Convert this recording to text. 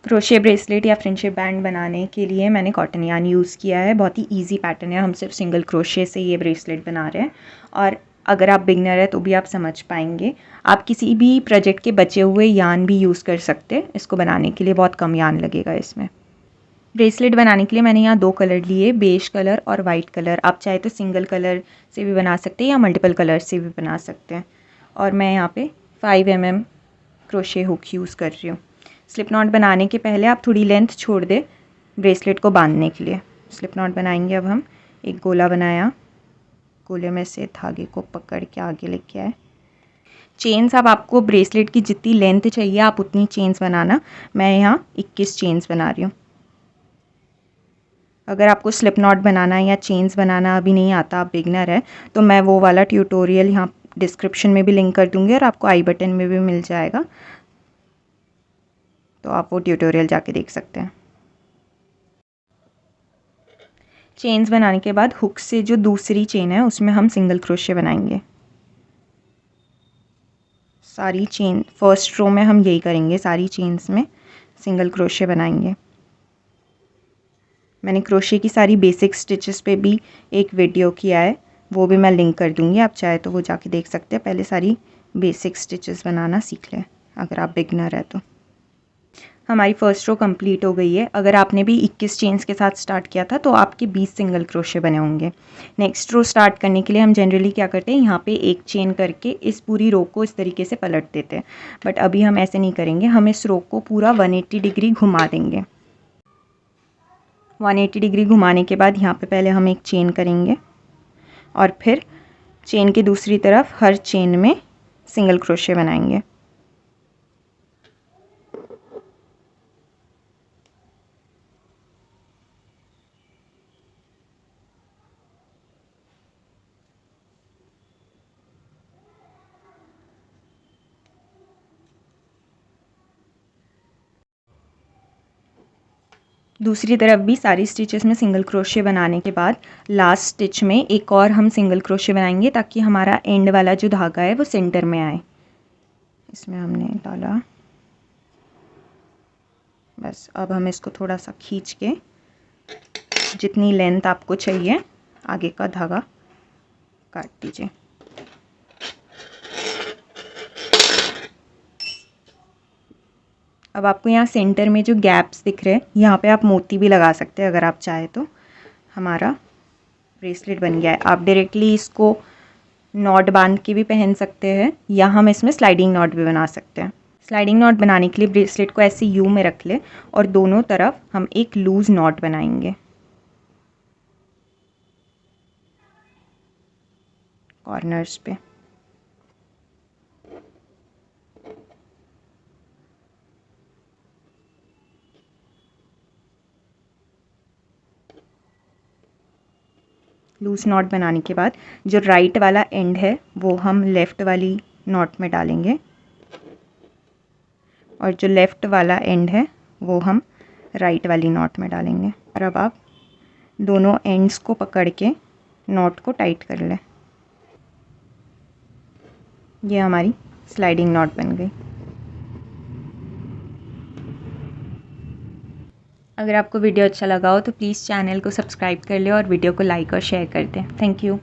Crochet bracelet या friendship band बनाने के लिए मैंने कॉटन यार्न यूज़ किया है। बहुत ही इजी पैटर्न है, हम सिर्फ सिंगल क्रोशे से ये ब्रेसलेट बना रहे हैं और अगर आप बिगनर है तो भी आप समझ पाएंगे। आप किसी भी प्रोजेक्ट के बचे हुए यार्न भी यूज़ कर सकते हैं। इसको बनाने के लिए बहुत कम यार्न लगेगा इसमें। ब्रेसलेट बनाने के लिए मैंने यहाँ 2 कलर लिए, बेज कलर और वाइट कलर। आप चाहे तो सिंगल कलर से भी बना सकते हैं या मल्टीपल कलर से भी बना सकते हैं। और मैं यहाँ पे 5 mm क्रोशे हुक यूज़ कर रही हूँ। स्लिप नॉट बनाने के पहले आप थोड़ी लेंथ छोड़ दें ब्रेसलेट को बांधने के लिए। स्लिप नॉट बनाएंगे। अब हम एक गोला बनाया, गोले में से धागे को पकड़ के आगे लेके आए। चेन्स अब आपको ब्रेसलेट की जितनी लेंथ चाहिए आप उतनी चेन्स बनाना। मैं यहाँ 21 चेन्स बना रही हूँ। अगर आपको स्लिप नॉट बनाना या चेन्स बनाना अभी नहीं आता, आप बिगनर है, तो मैं वो वाला ट्यूटोरियल यहाँ डिस्क्रिप्शन में भी लिंक कर दूँगी और आपको आई बटन में भी मिल जाएगा, तो आप वो ट्यूटोरियल जाके देख सकते हैं। चेन्स बनाने के बाद हुक से जो दूसरी चेन है उसमें हम सिंगल क्रोशे बनाएंगे। सारी चेन फर्स्ट रो में हम यही करेंगे, सारी चेन्स में सिंगल क्रोशे बनाएंगे। मैंने क्रोशे की सारी बेसिक स्टिचेस पे भी एक वीडियो किया है, वो भी मैं लिंक कर दूँगी, आप चाहे तो वो जाके देख सकते हैं। पहले सारी बेसिक स्टिचेस बनाना सीख लें अगर आप बिगनर है तो। हमारी फर्स्ट रो कंप्लीट हो गई है। अगर आपने भी 21 चेन्स के साथ स्टार्ट किया था तो आपके 20 सिंगल क्रोशे बने होंगे। नेक्स्ट रो स्टार्ट करने के लिए हम जनरली क्या करते हैं, यहाँ पे एक चेन करके इस पूरी रो को इस तरीके से पलट देते हैं, बट अभी हम ऐसे नहीं करेंगे। हम इस रो को पूरा 180 डिग्री घुमा देंगे। 180 डिग्री घुमाने के बाद यहाँ पे पहले हम एक चेन करेंगे और फिर चेन की दूसरी तरफ हर चेन में सिंगल क्रोशे बनाएंगे। दूसरी तरफ भी सारी स्टिचेस में सिंगल क्रोशे बनाने के बाद लास्ट स्टिच में एक और हम सिंगल क्रोशे बनाएंगे ताकि हमारा एंड वाला जो धागा है वो सेंटर में आए। इसमें हमने डाला, बस अब हम इसको थोड़ा सा खींच के जितनी लेंथ आपको चाहिए आगे का धागा काट दीजिए। अब आपको यहाँ सेंटर में जो गैप्स दिख रहे हैं यहाँ पे आप मोती भी लगा सकते हैं अगर आप चाहे तो। हमारा ब्रेसलेट बन गया है। आप डायरेक्टली इसको नॉट बांध के भी पहन सकते हैं या हम इसमें स्लाइडिंग नॉट भी बना सकते हैं। स्लाइडिंग नॉट बनाने के लिए ब्रेसलेट को ऐसे यू में रख ले और दोनों तरफ हम एक लूज नॉट बनाएंगे कॉर्नर्स पे। लूज नॉट बनाने के बाद जो राइट वाला एंड है वो हम लेफ़्ट वाली नॉट में डालेंगे और जो लेफ़्ट वाला एंड है वो हम राइट वाली नॉट में डालेंगे। और अब आप दोनों एंड्स को पकड़ के नॉट को टाइट कर लें। ये हमारी स्लाइडिंग नॉट बन गई। अगर आपको वीडियो अच्छा लगा हो तो प्लीज़ चैनल को सब्सक्राइब कर ले और वीडियो को लाइक और शेयर कर दें। Thank you.